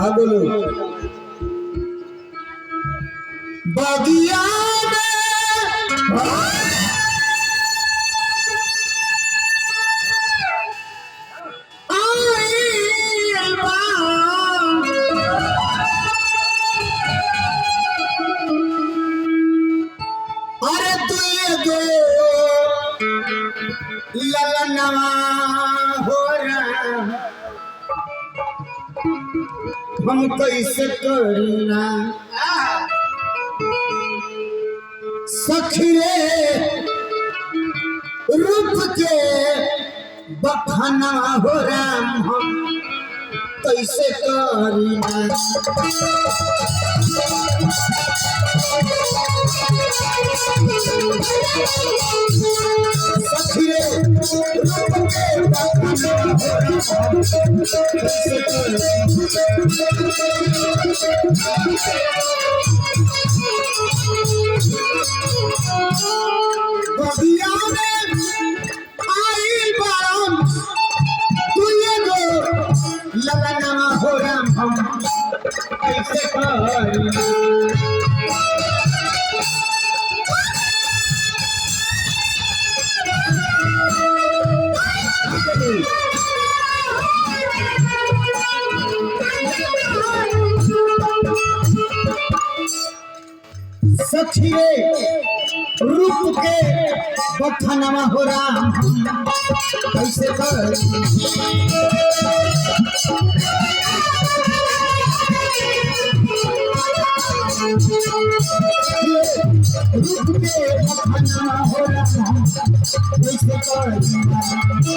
हाँ बोलो। बगिया अरे तू ललनवा हो रहा हम कैसे करना सखिए रूप के बखाना हो राम हम कैसे करना सखिए रूप के बखाना हो राम कैसे बगिया में आई बाराम तू ये गो लगना हो राम हम कैसे करना सखिए रूप के बखानवा हो राम कैसे कर रूप के बखानवा हो राम कैसे कर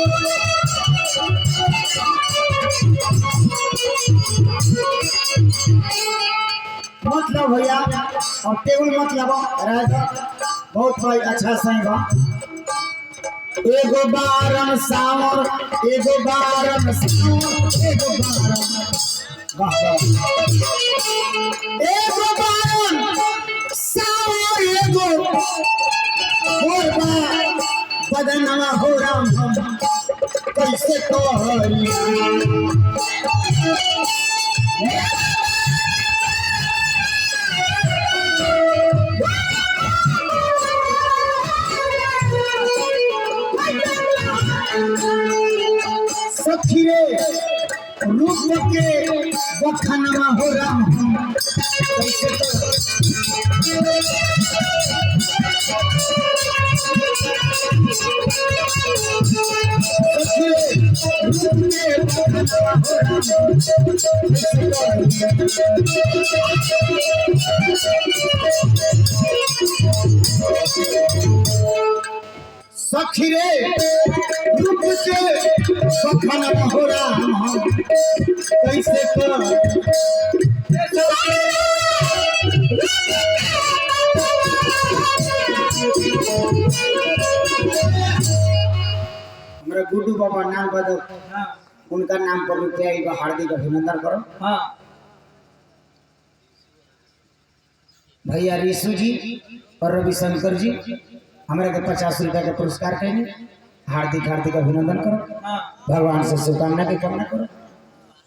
मतलब भैया और टेबल मतलब राजा बहुत भाई अच्छा सही बा एगो बारन सावर एगो बारन सावर एगो बारन वाह एगो बारन सावर एगो और बा बदनवा हो राम हम कैसे करिया सखिए रूप के बखानवा हो राम कैसे सखिए रूप के बखानवा हो राम कैसे कर हमारा गुड्डू बाबा नाम बदल उनका नाम पर रुपया हार्दिक अभिनंदन करो। हाँ भैया ऋषु जी और रविशंकर जी हमारे के 50 रुपया का पुरस्कार करेंगे हार्दिक हार्दिक अभिनंदन करो। भगवान से शुभकामना की कामना करो।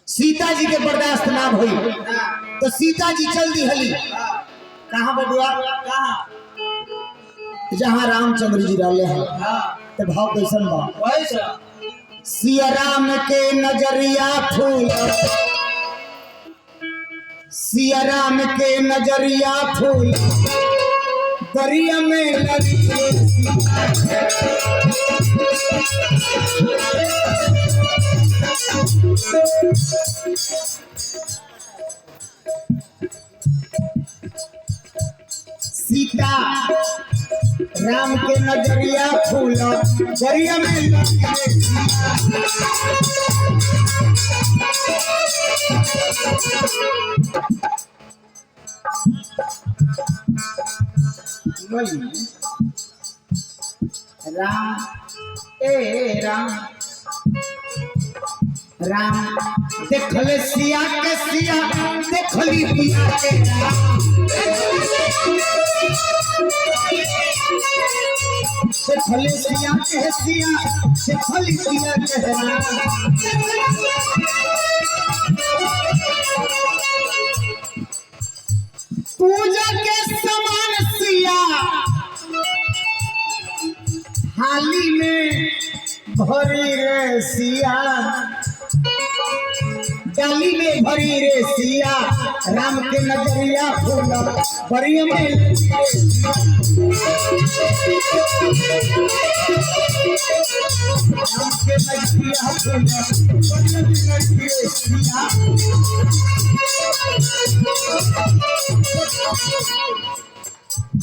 सीता जी के बर्दाश्त ना हुई तो सीता जी चल दी हली कहाँ बबुआ कहाँ जहाँ रामचंद्र जी रहले हैं तो भाव कैसन बा सिया राम के नजरिया फूल सिया राम के नजरिया फूल दरिया में लगी सीता राम के नजरिया फूल दरिया में राम ए राम राम देखले सिया के सिया देखली पिया के देखले सिया के सिया देखली पिया के रे सिया डाली में भरी रे सिया राम के नजरिया फूल बरिया में राम के नजरिया फूल बरिया में रे सिया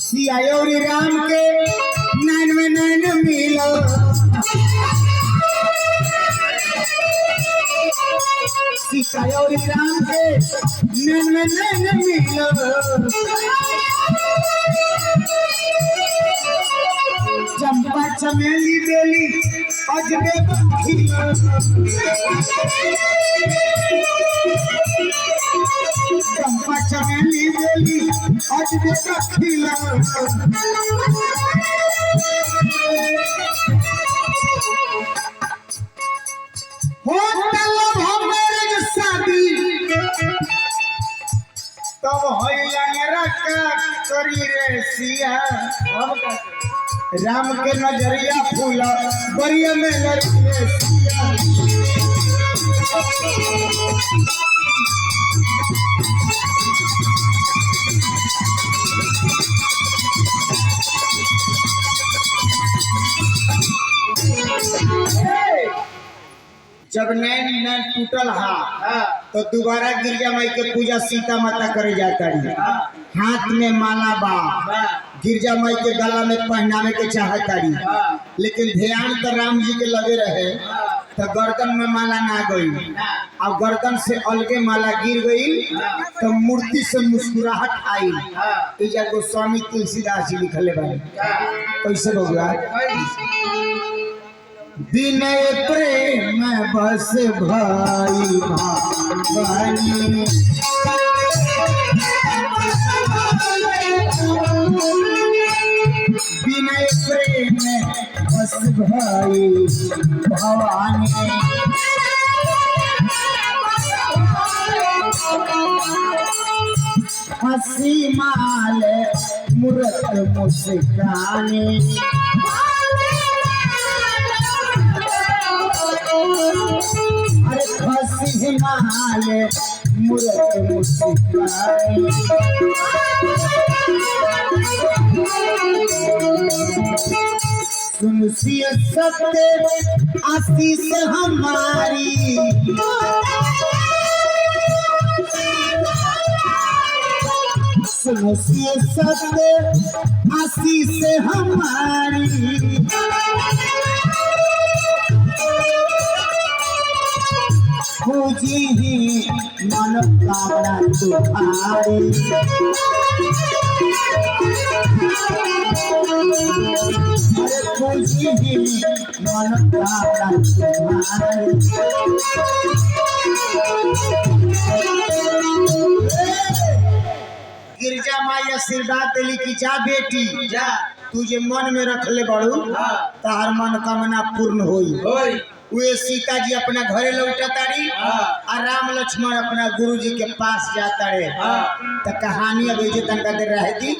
सिया और राम के नैन में नैन मिलो सीता और राम के नैन में नैन मिलो चंपा चमेली बेली अजबे खिलो चंपा चमेली बेली अजबे खिलो तब करी रे सिया राम के नजरिया फूला बरिया में लगी रे सिया जब नैन नैन टूटल तो दोबारा गिरजा माई के पूजा सीता माता करे जाता रही हाथ में माला बा गिरजा माई के गला में पहनावे के चाहता रही लेकिन ध्यान तो राम जी के लगे रहे तो गर्दन में माला ना गई अब गर्दन से अलगे माला गिर गई तो मूर्ति से मुस्कुराहट आई इजा गोस्वामी तुलसीदास जी लिखले बानी कैसे होगा विनय प्रेम बस भाई भाई विनय प्रेम बस भाई भवानी हसी माल मूरत मुस्कानी अरे खसी हिमालय मूरत मुस्कानी सुनसी सत्य आशीष हमारी सुनसी सत्य आशीष हमारी पूजी ही मनोकामना तुम्हारी पूजी ही मनोकामना तुम्हारी गिरजा माई आशीर्वाद दिली कि जा बेटी जा तुझे मन में रख ले बड़ू तार मनोकामना पूर्ण होई वे सीता जी अपना घरे लौटा तारी और राम लक्ष्मण अपना गुरु जी के पास जाता रहे तो कहानी अब तनका देर रहे थी।